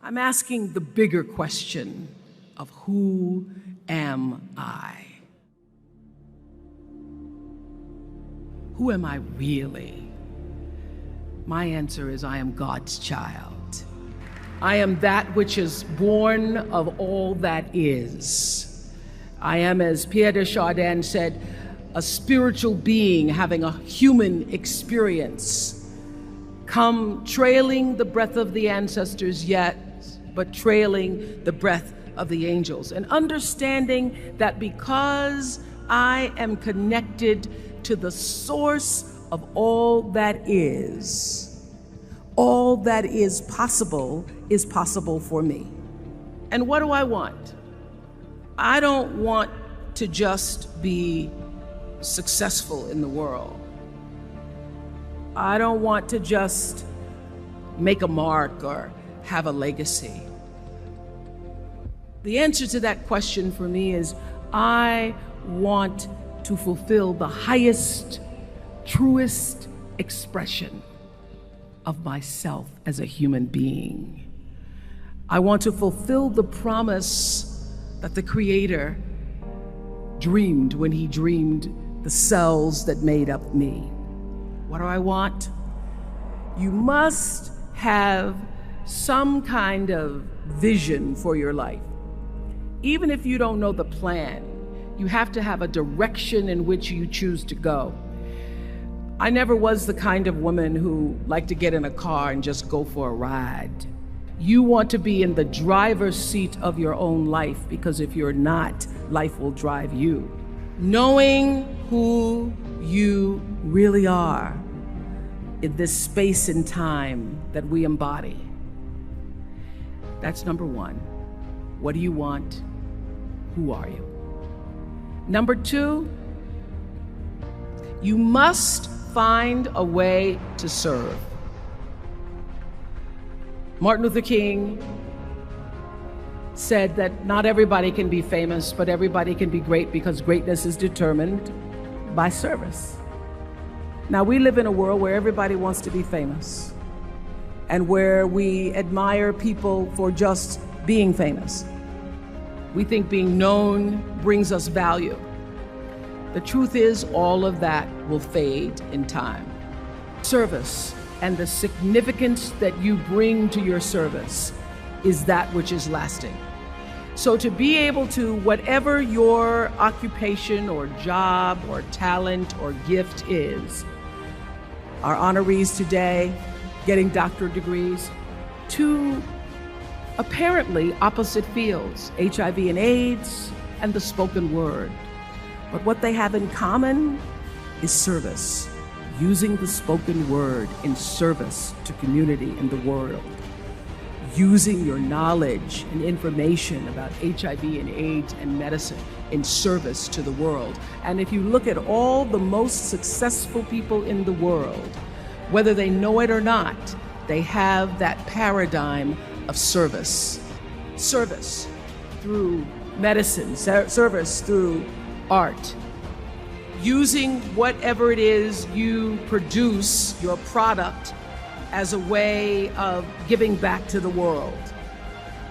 I'm asking the bigger question of who am I? Who am I really? My answer is I am God's child. I am that which is born of all that is. I am, as Pierre de Chardin said, a spiritual being having a human experience, come trailing the breath of the ancestors yet, but trailing the breath of the angels, and understanding that because I am connected to the source of all that is possible for me. And what do I want? I don't want to just be successful in the world. I don't want to just make a mark or have a legacy. The answer to that question for me is I want to fulfill the highest, truest expression of myself as a human being. I want to fulfill the promise that the Creator dreamed when He dreamed the cells that made up me. What do I want? You must have some kind of vision for your life. Even if you don't know the plan, you have to have a direction in which you choose to go. I never was the kind of woman who liked to get in a car and just go for a ride. You want to be in the driver's seat of your own life, because if you're not, life will drive you. Knowing who you really are in this space and time that we embody. That's number one. What do you want? Who are you? Number two, you must find a way to serve. Martin Luther King said that not everybody can be famous, but everybody can be great, because greatness is determined by service. Now, we live in a world where everybody wants to be famous and where we admire people for just being famous. We think being known brings us value. The truth is, all of that will fade in time. Service and the significance that you bring to your service is that which is lasting. So to be able to, whatever your occupation or job or talent or gift is, our honorees today getting doctorate degrees, to apparently opposite fields, HIV and AIDS and the spoken word. But what they have in common is service, using the spoken word in service to community in the world, using your knowledge and information about HIV and AIDS and medicine in service to the world. And if you look at all the most successful people in the world, whether they know it or not, they have that paradigm of service. Service through medicine, service through art. Using whatever it is you produce, your product, as a way of giving back to the world.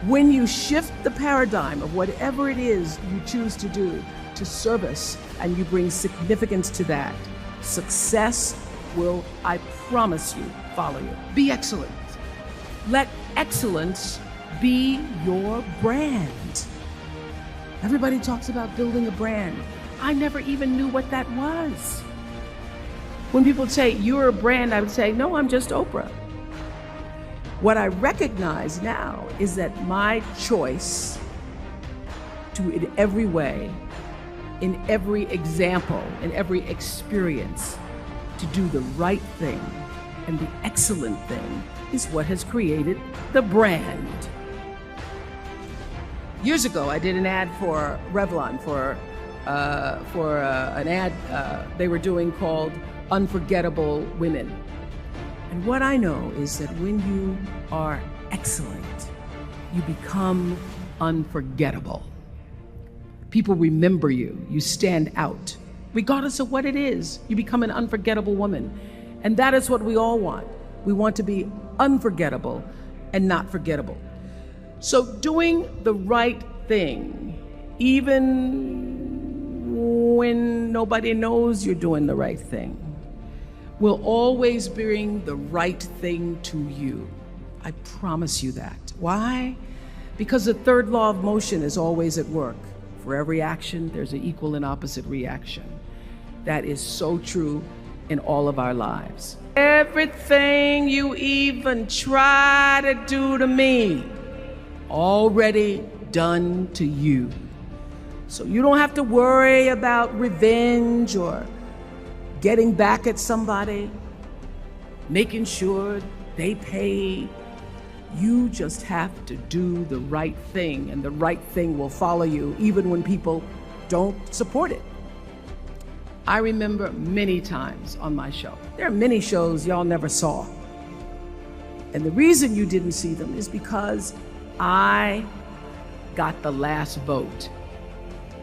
When you shift the paradigm of whatever it is you choose to do to service, and you bring significance to that, success will, I promise you, follow you. Be excellent. Let excellence be your brand. Everybody talks about building a brand. I never even knew what that was. When people say, you're a brand, I would say, no, I'm just Oprah. What I recognize now is that my choice to, in every way, in every example, in every experience, to do the right thing and the excellent thing is what has created the brand. Years ago, I did an ad for Revlon for an ad they were doing called Unforgettable Women. And what I know is that when you are excellent, you become unforgettable. People remember you, you stand out. Regardless of what it is, you become an unforgettable woman. And that is what we all want. We want to be unforgettable and not forgettable. So doing the right thing, even when nobody knows you're doing the right thing, will always bring the right thing to you. I promise you that. Why? Because the third law of motion is always at work. For every action, there's an equal and opposite reaction. That is so true in all of our lives. Everything you even try to do to me, already done to you. So you don't have to worry about revenge or getting back at somebody, making sure they pay. You just have to do the right thing, and the right thing will follow you even when people don't support it. I remember many times on my show. There are many shows y'all never saw. And the reason you didn't see them is because I got the last vote.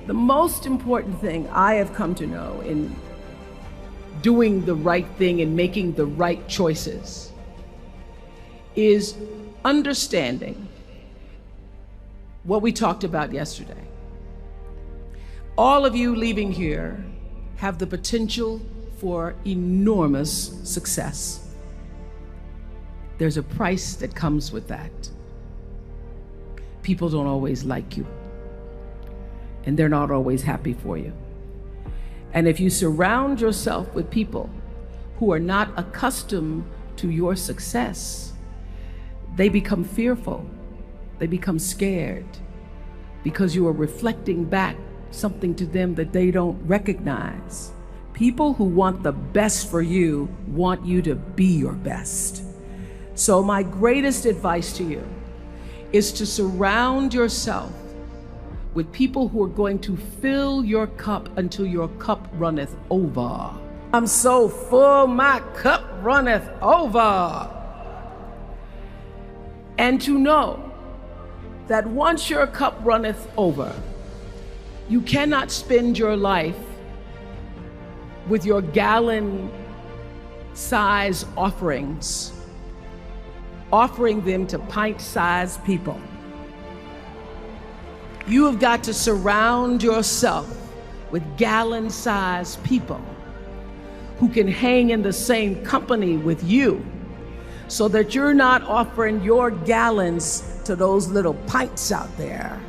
The most important thing I have come to know in doing the right thing and making the right choices is understanding what we talked about yesterday. All of you leaving here have the potential for enormous success. There's a price that comes with that. People don't always like you, and they're not always happy for you. And if you surround yourself with people who are not accustomed to your success, they become fearful, they become scared, because you are reflecting back something to them that they don't recognize. People who want the best for you want you to be your best. So my greatest advice to you is to surround yourself with people who are going to fill your cup until your cup runneth over. I'm so full, my cup runneth over. And to know that once your cup runneth over, you cannot spend your life with your gallon-size offerings, offering them to pint-sized people. You have got to surround yourself with gallon-sized people who can hang in the same company with you, so that you're not offering your gallons to those little pints out there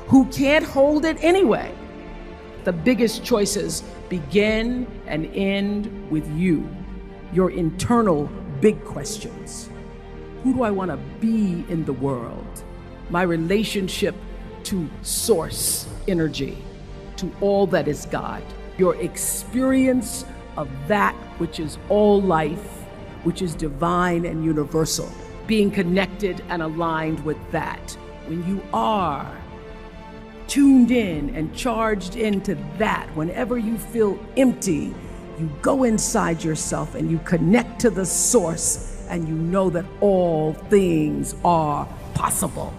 who can't hold it anyway. The biggest choices begin and end with you, your internal big questions. Who do I want to be in the world? My relationship to source energy, to all that is God. Your experience of that which is all life, which is divine and universal. Being connected and aligned with that. When you are tuned in and charged into that, whenever you feel empty, you go inside yourself and you connect to the source, and you know that all things are possible.